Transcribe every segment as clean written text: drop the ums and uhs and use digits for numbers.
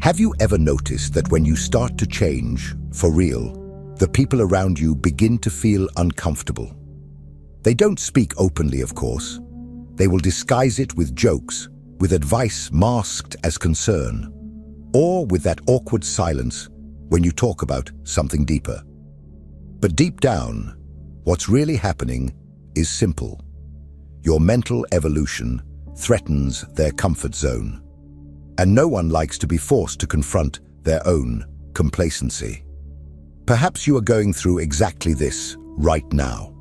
Have you ever noticed that when you start to change, for real, the people around you begin to feel uncomfortable? They don't speak openly, of course. They will disguise it with jokes, with advice masked as concern, or with that awkward silence when you talk about something deeper. But deep down, what's really happening is simple. Your mental evolution threatens their comfort zone, and no one likes to be forced to confront their own complacency. Perhaps you are going through exactly this right now.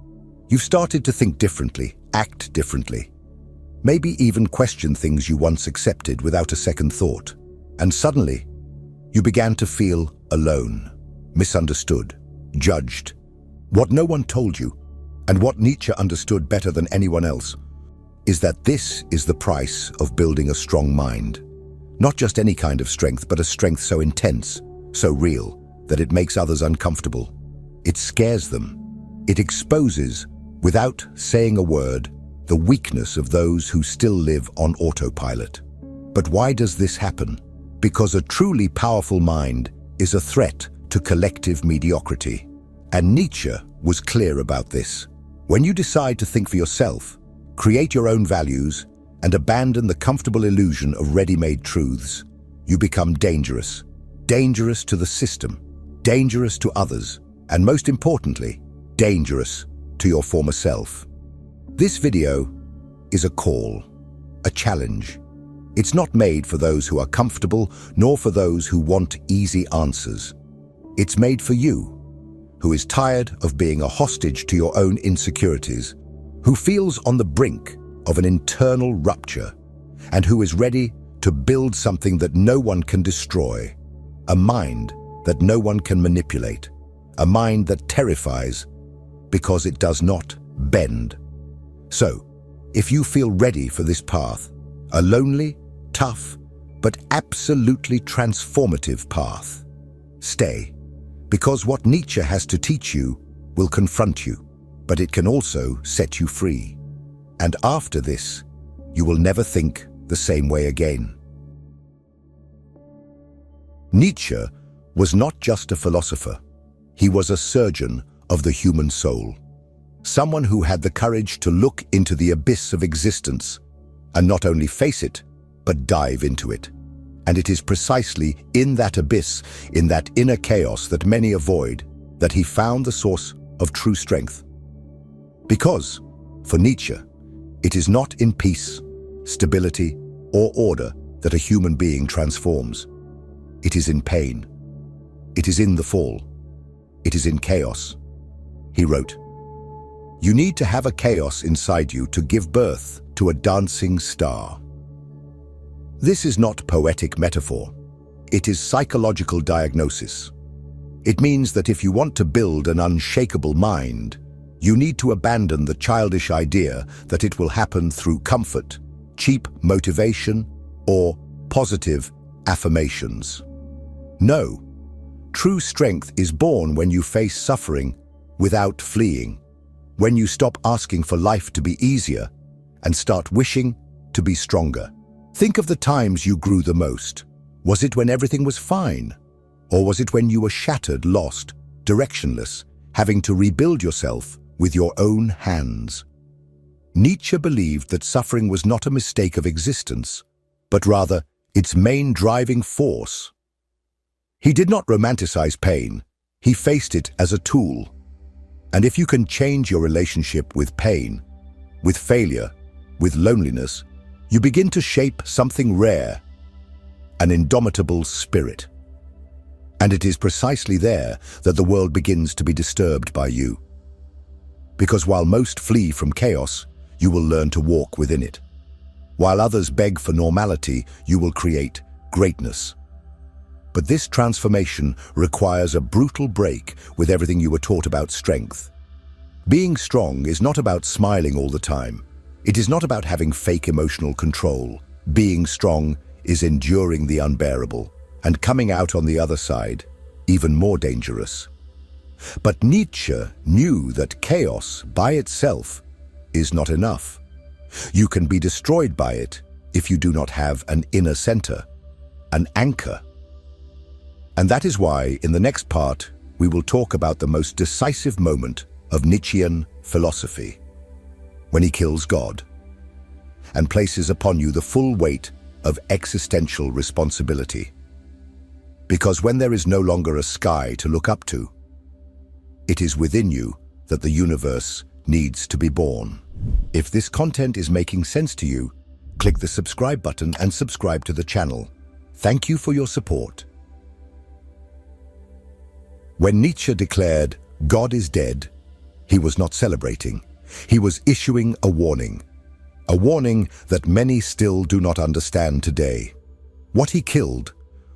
You've started to think differently, act differently, maybe even question things you once accepted without a second thought. And suddenly, you began to feel alone, misunderstood, judged. What no one told you, and what Nietzsche understood better than anyone else, is that this is the price of building a strong mind. Not just any kind of strength, but a strength so intense, so real, that it makes others uncomfortable. It scares them. It exposes, without saying a word, the weakness of those who still live on autopilot. But why does this happen? Because a truly powerful mind is a threat to collective mediocrity. And Nietzsche was clear about this. When you decide to think for yourself, create your own values, and abandon the comfortable illusion of ready-made truths, you become dangerous. Dangerous to the system, dangerous to others, and most importantly, dangerous to your former self. This video is a call, a challenge. It's not made for those who are comfortable, nor for those who want easy answers. It's made for you, who is tired of being a hostage to your own insecurities, who feels on the brink of an internal rupture, and who is ready to build something that no one can destroy, a mind that no one can manipulate, a mind that terrifies because it does not bend. So, if you feel ready for this path, a lonely, tough, but absolutely transformative path, stay, because what Nietzsche has to teach you will confront you, but it can also set you free. And after this, you will never think the same way again. Nietzsche was not just a philosopher. He was a surgeon of the human soul. Someone who had the courage to look into the abyss of existence and not only face it, but dive into it. And it is precisely in that abyss, in that inner chaos that many avoid, that he found the source of true strength. Because, for Nietzsche, it is not in peace, stability, or order that a human being transforms. It is in pain. It is in the fall. It is in chaos. He wrote, "You need to have a chaos inside you to give birth to a dancing star." This is not poetic metaphor. It is psychological diagnosis. It means that if you want to build an unshakable mind, you need to abandon the childish idea that it will happen through comfort, cheap motivation, or positive affirmations. No, true strength is born when you face suffering without fleeing, when you stop asking for life to be easier and start wishing to be stronger. Think of the times you grew the most. Was it when everything was fine? Or was it when you were shattered, lost, directionless, having to rebuild yourself with your own hands? Nietzsche believed that suffering was not a mistake of existence, but rather its main driving force. He did not romanticize pain. He faced it as a tool. And if you can change your relationship with pain, with failure, with loneliness, you begin to shape something rare, an indomitable spirit. And it is precisely there that the world begins to be disturbed by you. Because while most flee from chaos, you will learn to walk within it. While others beg for normality, you will create greatness. But this transformation requires a brutal break with everything you were taught about strength. Being strong is not about smiling all the time. It is not about having fake emotional control. Being strong is enduring the unbearable and coming out on the other side, even more dangerous. But Nietzsche knew that chaos by itself is not enough. You can be destroyed by it if you do not have an inner center, an anchor, And that is why, in the next part, we will talk about the most decisive moment of Nietzschean philosophy, when he kills God and places upon you the full weight of existential responsibility. Because when there is no longer a sky to look up to, it is within you that the universe needs to be born. If this content is making sense to you, click the subscribe button and subscribe to the channel. Thank you for your support. When Nietzsche declared, "God is dead," he was not celebrating. He was issuing a warning that many still do not understand today. What he killed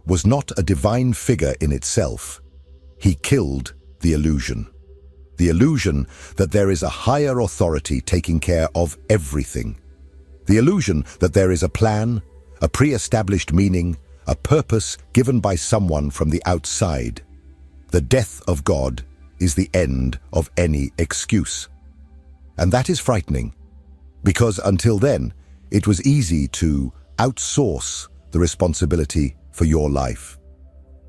was not a divine figure in itself. He killed the illusion that there is a higher authority taking care of everything. The illusion that there is a plan, a pre-established meaning, a purpose given by someone from the outside. The death of God is the end of any excuse. And that is frightening, because until then, it was easy to outsource the responsibility for your life.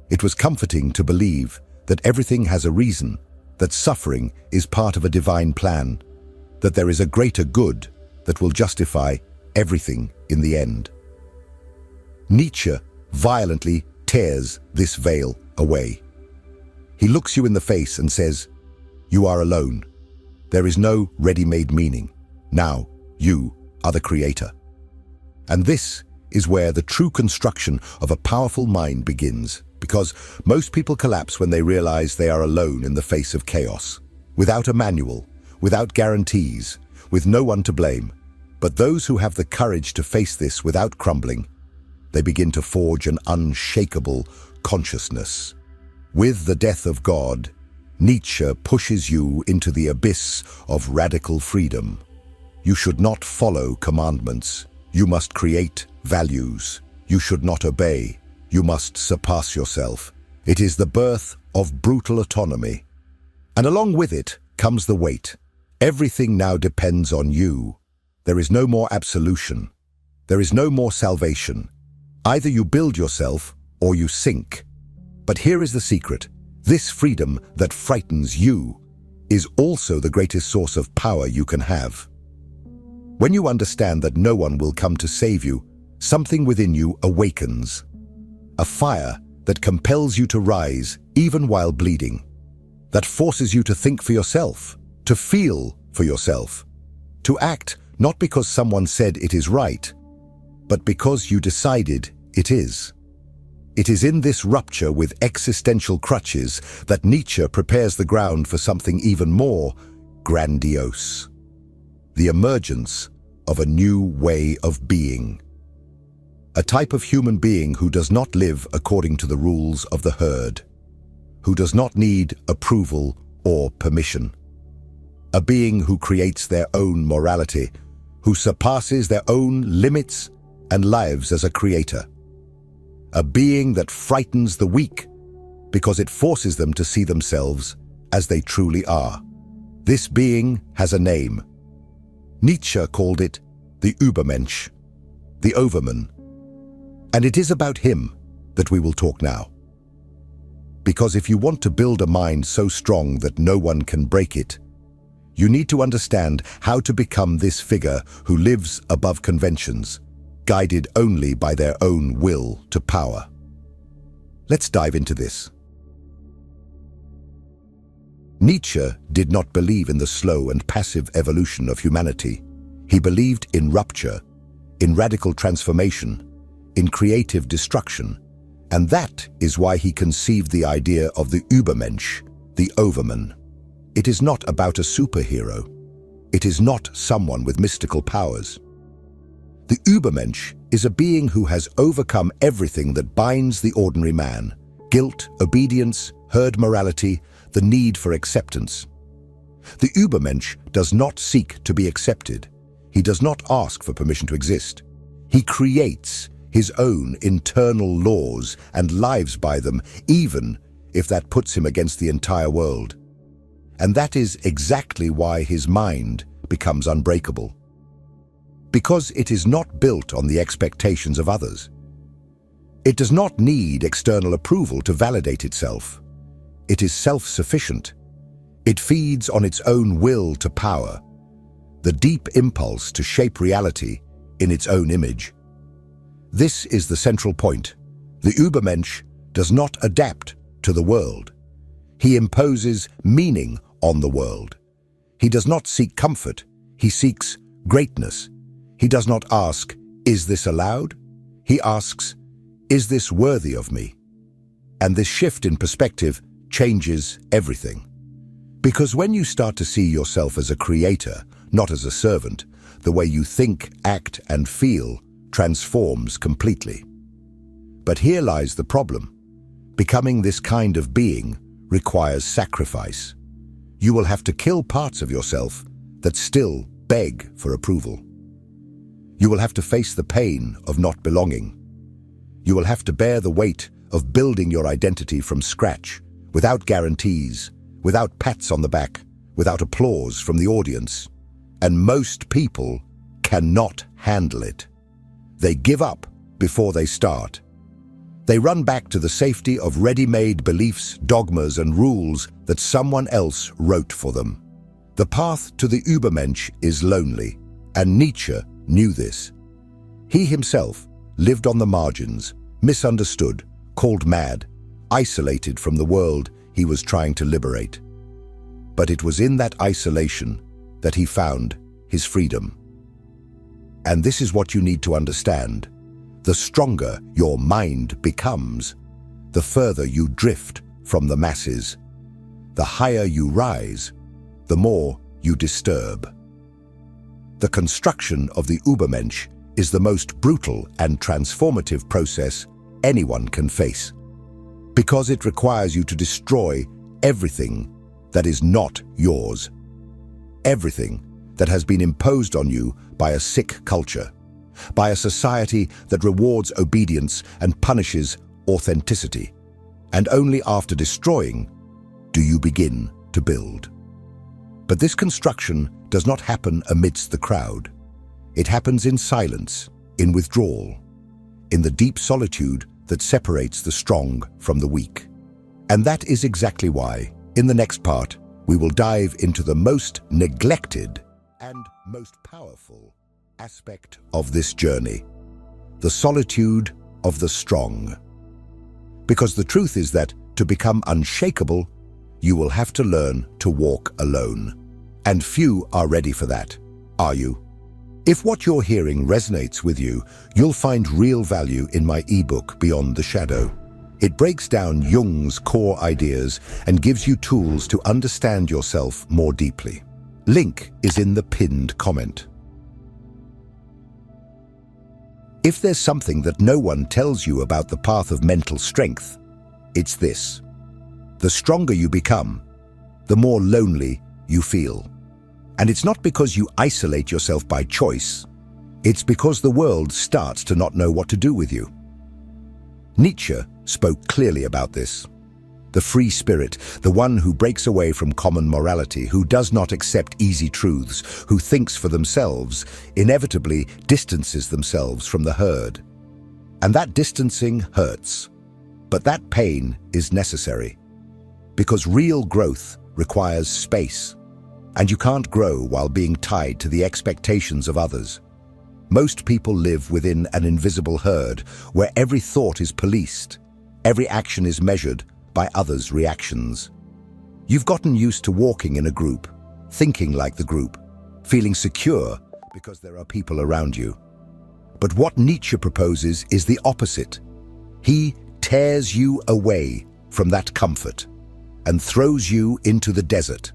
It was comforting to believe that everything has a reason, that suffering is part of a divine plan, that there is a greater good that will justify everything in the end. Nietzsche violently tears this veil away. He looks you in the face and says, "You are alone. There is no ready-made meaning. Now, you are the creator." And this is where the true construction of a powerful mind begins, because most people collapse when they realize they are alone in the face of chaos, without a manual, without guarantees, with no one to blame. But those who have the courage to face this without crumbling, they begin to forge an unshakable consciousness. With the death of God, Nietzsche pushes you into the abyss of radical freedom. You should not follow commandments. You must create values. You should not obey. You must surpass yourself. It is the birth of brutal autonomy. And along with it comes the weight. Everything now depends on you. There is no more absolution. There is no more salvation. Either you build yourself or you sink. But here is the secret. This freedom that frightens you is also the greatest source of power you can have. When you understand that no one will come to save you, something within you awakens. A fire that compels you to rise even while bleeding. That forces you to think for yourself, to feel for yourself, to act not because someone said it is right, but because you decided it is. It is in this rupture with existential crutches that Nietzsche prepares the ground for something even more grandiose. The emergence of a new way of being. A type of human being who does not live according to the rules of the herd, who does not need approval or permission. A being who creates their own morality, who surpasses their own limits and lives as a creator. A being that frightens the weak because it forces them to see themselves as they truly are. This being has a name. Nietzsche called it the Übermensch, the Overman. And it is about him that we will talk now. Because if you want to build a mind so strong that no one can break it, you need to understand how to become this figure who lives above conventions, guided only by their own will to power. Let's dive into this. Nietzsche did not believe in the slow and passive evolution of humanity. He believed in rupture, in radical transformation, in creative destruction, and that is why he conceived the idea of the Übermensch, the Overman. It is not about a superhero. It is not someone with mystical powers. The Übermensch is a being who has overcome everything that binds the ordinary man: guilt, obedience, herd morality, the need for acceptance. The Übermensch does not seek to be accepted. He does not ask for permission to exist. He creates his own internal laws and lives by them, even if that puts him against the entire world. And that is exactly why his mind becomes unbreakable. Because it is not built on the expectations of others. It does not need external approval to validate itself. It is self-sufficient. It feeds on its own will to power, the deep impulse to shape reality in its own image. This is the central point. The Übermensch does not adapt to the world. He imposes meaning on the world. He does not seek comfort. He seeks greatness. He does not ask, "Is this allowed?" He asks, "Is this worthy of me?" And this shift in perspective changes everything. Because when you start to see yourself as a creator, not as a servant, the way you think, act, and feel transforms completely. But here lies the problem. Becoming this kind of being requires sacrifice. You will have to kill parts of yourself that still beg for approval. You will have to face the pain of not belonging. You will have to bear the weight of building your identity from scratch, without guarantees, without pats on the back, without applause from the audience. And most people cannot handle it. They give up before they start. They run back to the safety of ready-made beliefs, dogmas, and rules that someone else wrote for them. The path to the Übermensch is lonely, and Nietzsche knew this. He himself lived on the margins, misunderstood, called mad, isolated from the world he was trying to liberate. But it was in that isolation that he found his freedom. And this is what you need to understand. The stronger your mind becomes, the further you drift from the masses. The higher you rise, the more you disturb. The construction of the Übermensch is the most brutal and transformative process anyone can face, because it requires you to destroy everything that is not yours, everything that has been imposed on you by a sick culture, by a society that rewards obedience and punishes authenticity. And only after destroying do you begin to build. But this construction does not happen amidst the crowd. It happens in silence, in withdrawal, in the deep solitude that separates the strong from the weak. And that is exactly why, in the next part, we will dive into the most neglected and most powerful aspect of this journey, the solitude of the strong. Because the truth is that to become unshakable, you will have to learn to walk alone. And few are ready for that, are you? If what you're hearing resonates with you, you'll find real value in my ebook, Beyond the Shadow. It breaks down Jung's core ideas and gives you tools to understand yourself more deeply. Link is in the pinned comment. If there's something that no one tells you about the path of mental strength, it's this. The stronger you become, the more lonely you feel. And it's not because you isolate yourself by choice. It's because the world starts to not know what to do with you. Nietzsche spoke clearly about this. The free spirit, the one who breaks away from common morality, who does not accept easy truths, who thinks for themselves, inevitably distances themselves from the herd. And that distancing hurts. But that pain is necessary. Because real growth requires space. And you can't grow while being tied to the expectations of others. Most people live within an invisible herd where every thought is policed, every action is measured by others' reactions. You've gotten used to walking in a group, thinking like the group, feeling secure because there are people around you. But what Nietzsche proposes is the opposite. He tears you away from that comfort and throws you into the desert.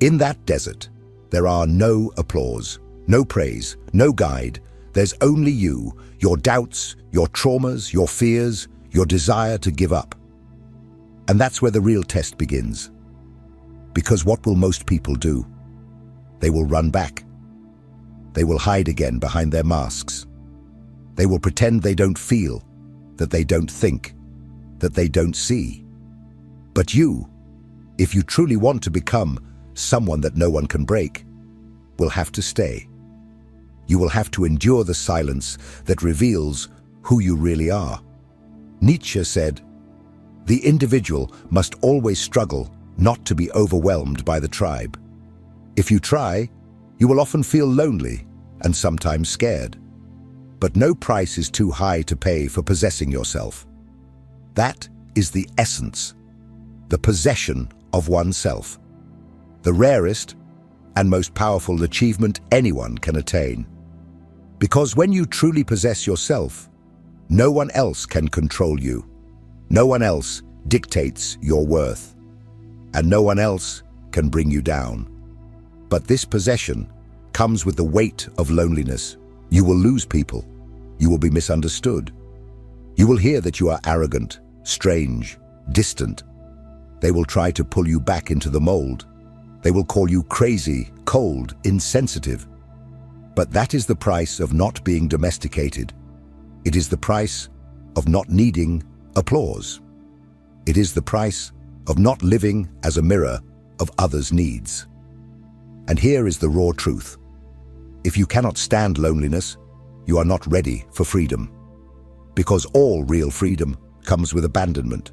In that desert, there are no applause, no praise, no guide. There's only you, your doubts, your traumas, your fears, your desire to give up. And that's where the real test begins. Because what will most people do? They will run back. They will hide again behind their masks. They will pretend they don't feel, that they don't think, that they don't see. But you, if you truly want to become someone that no one can break, will have to stay. You will have to endure the silence that reveals who you really are. Nietzsche said, "The individual must always struggle not to be overwhelmed by the tribe. If you try, you will often feel lonely and sometimes scared. But no price is too high to pay for possessing yourself. That is the essence, the possession of oneself, the rarest and most powerful achievement anyone can attain. Because when you truly possess yourself, no one else can control you. No one else dictates your worth, and no one else can bring you down. But this possession comes with the weight of loneliness. You will lose people. You will be misunderstood. You will hear that you are arrogant, strange, distant. They will try to pull you back into the mold. They will call you crazy, cold, insensitive. But that is the price of not being domesticated. It is the price of not needing applause. It is the price of not living as a mirror of others' needs. And here is the raw truth. If you cannot stand loneliness, you are not ready for freedom. Because all real freedom comes with abandonment.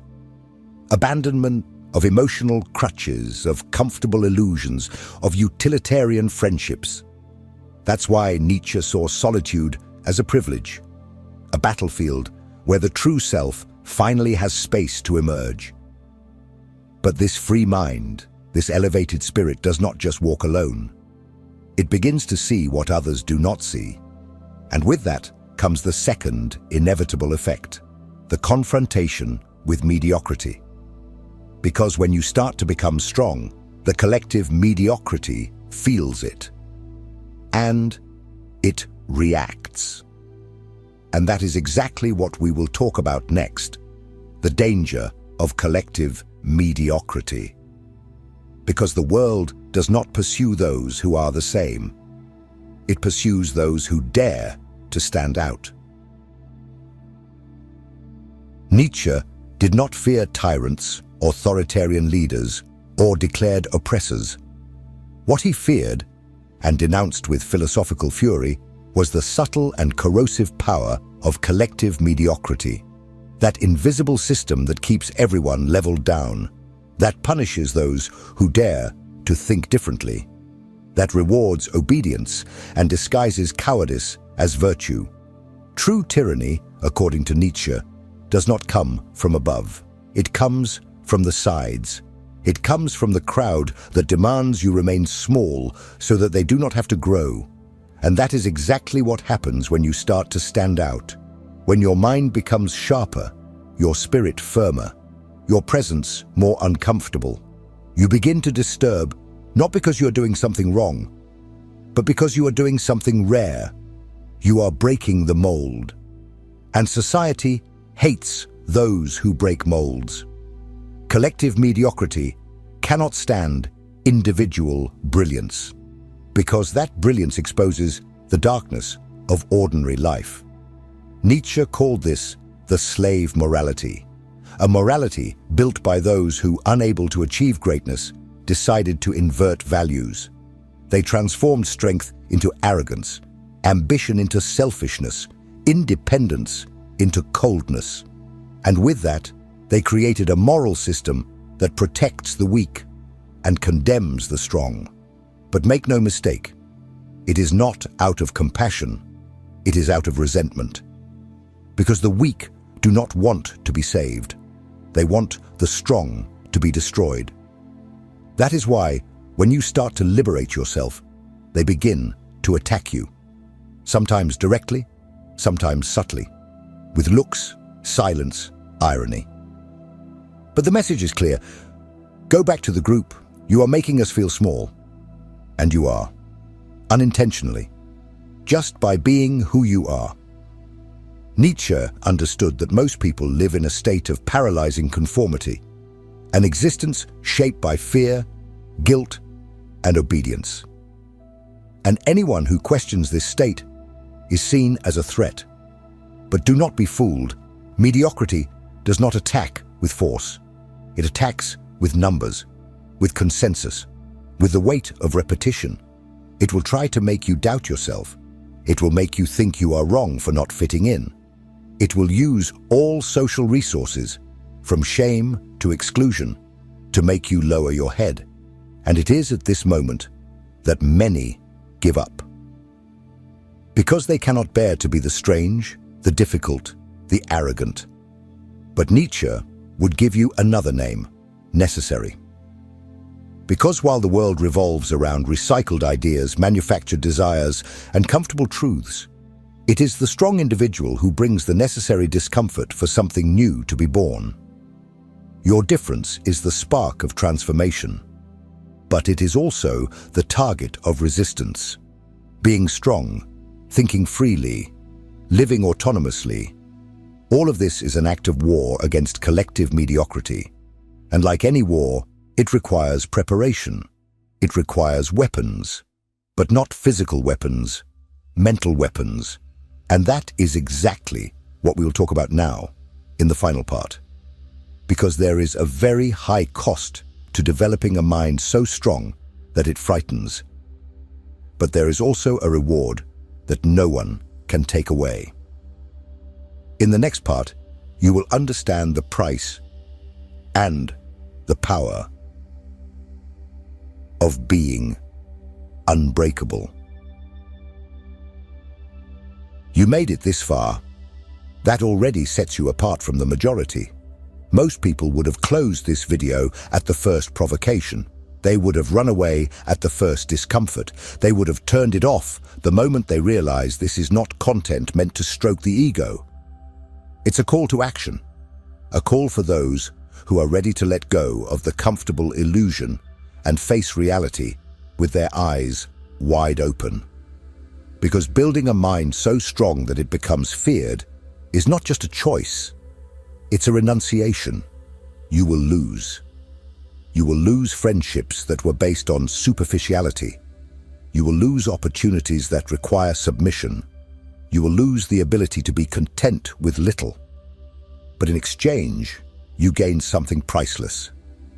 Abandonment of emotional crutches, of comfortable illusions, of utilitarian friendships. That's why Nietzsche saw solitude as a privilege, a battlefield where the true self finally has space to emerge. But this free mind, this elevated spirit does not just walk alone. It begins to see what others do not see. And with that comes the second inevitable effect, the confrontation with mediocrity. Because when you start to become strong, the collective mediocrity feels it. And it reacts. And that is exactly what we will talk about next, the danger of collective mediocrity. Because the world does not pursue those who are the same. It pursues those who dare to stand out. Nietzsche did not fear tyrants, authoritarian leaders, or declared oppressors. What he feared, and denounced with philosophical fury, was the subtle and corrosive power of collective mediocrity, that invisible system that keeps everyone leveled down, that punishes those who dare to think differently, that rewards obedience and disguises cowardice as virtue. True tyranny, according to Nietzsche, does not come from above. It comes from the sides. It comes from the crowd that demands you remain small so that they do not have to grow. And that is exactly what happens when you start to stand out. When your mind becomes sharper, your spirit firmer, your presence more uncomfortable. You begin to disturb, not because you are doing something wrong, but because you are doing something rare. You are breaking the mold. And society hates those who break molds. Collective mediocrity cannot stand individual brilliance, because that brilliance exposes the darkness of ordinary life. Nietzsche called this the slave morality, a morality built by those who, unable to achieve greatness, decided to invert values. They transformed strength into arrogance, ambition into selfishness, independence into coldness. And with that, they created a moral system that protects the weak and condemns the strong. But make no mistake, it is not out of compassion, it is out of resentment. Because the weak do not want to be saved. They want the strong to be destroyed. That is why, when you start to liberate yourself, they begin to attack you. Sometimes directly, sometimes subtly, with looks, silence, irony. But the message is clear. Go back to the group. You are making us feel small. And you are. Unintentionally. Just by being who you are. Nietzsche understood that most people live in a state of paralyzing conformity, an existence shaped by fear, guilt, and obedience. And anyone who questions this state is seen as a threat. But do not be fooled. Mediocrity does not attack with force. It attacks with numbers, with consensus, with the weight of repetition. It will try to make you doubt yourself. It will make you think you are wrong for not fitting in. It will use all social resources, from shame to exclusion, to make you lower your head. And it is at this moment that many give up. Because they cannot bear to be the strange, the difficult, the arrogant. But Nietzsche would give you another name, necessary. Because while the world revolves around recycled ideas, manufactured desires, and comfortable truths, it is the strong individual who brings the necessary discomfort for something new to be born. Your difference is the spark of transformation, but it is also the target of resistance. Being strong, thinking freely, living autonomously, all of this is an act of war against collective mediocrity. And like any war, it requires preparation. It requires weapons, but not physical weapons, mental weapons. And that is exactly what we will talk about now, in the final part. Because there is a very high cost to developing a mind so strong that it frightens. But there is also a reward that no one can take away. In the next part, you will understand the price and the power of being unbreakable. You made it this far. That already sets you apart from the majority. Most people would have closed this video at the first provocation. They would have run away at the first discomfort. They would have turned it off the moment they realize this is not content meant to stroke the ego. It's a call to action, a call for those who are ready to let go of the comfortable illusion and face reality with their eyes wide open. Because building a mind so strong that it becomes feared is not just a choice, it's a renunciation. You will lose. You will lose friendships that were based on superficiality. You will lose opportunities that require submission. You will lose the ability to be content with little. But in exchange, you gain something priceless: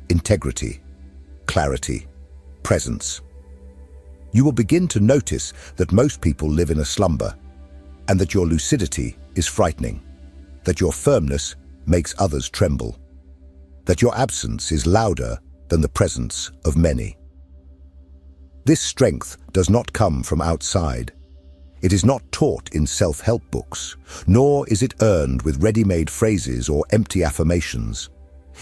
integrity, clarity, presence. You will begin to notice that most people live in a slumber, and that your lucidity is frightening, that your firmness makes others tremble, that your absence is louder than the presence of many. This strength does not come from outside. It is not taught in self-help books, nor is it earned with ready-made phrases or empty affirmations.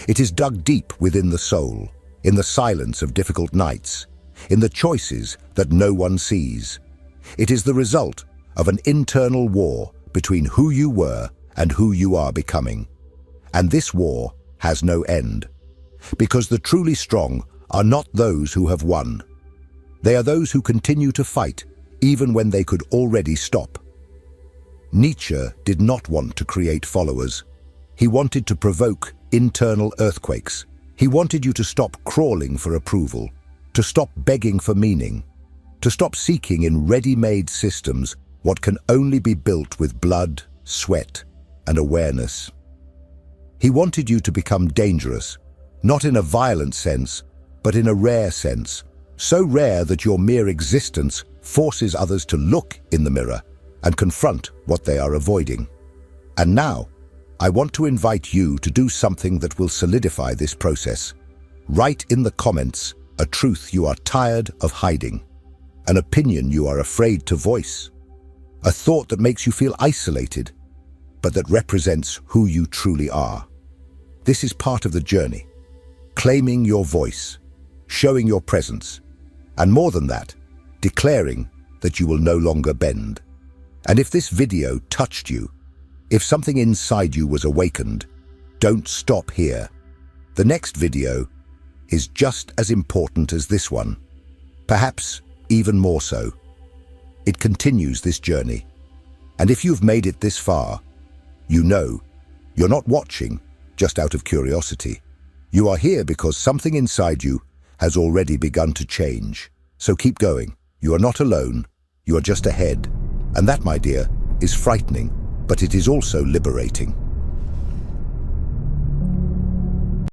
It is dug deep within the soul, in the silence of difficult nights, in the choices that no one sees. It is the result of an internal war between who you were and who you are becoming. And this war has no end. Because the truly strong are not those who have won. They are those who continue to fight, even when they could already stop. Nietzsche did not want to create followers. He wanted to provoke internal earthquakes. He wanted you to stop crawling for approval, to stop begging for meaning, to stop seeking in ready-made systems what can only be built with blood, sweat, and awareness. He wanted you to become dangerous, not in a violent sense, but in a rare sense, so rare that your mere existence forces others to look in the mirror and confront what they are avoiding. And now, I want to invite you to do something that will solidify this process. Write in the comments a truth you are tired of hiding, an opinion you are afraid to voice, a thought that makes you feel isolated, but that represents who you truly are. This is part of the journey. Claiming your voice, showing your presence, and more than that, declaring that you will no longer bend. And if this video touched you, if something inside you was awakened, don't stop here. The next video is just as important as this one, perhaps even more so. It continues this journey. And if you've made it this far, you know you're not watching just out of curiosity. You are here because something inside you has already begun to change. So keep going. You are not alone. You are just ahead. And that, my dear, is frightening, but it is also liberating.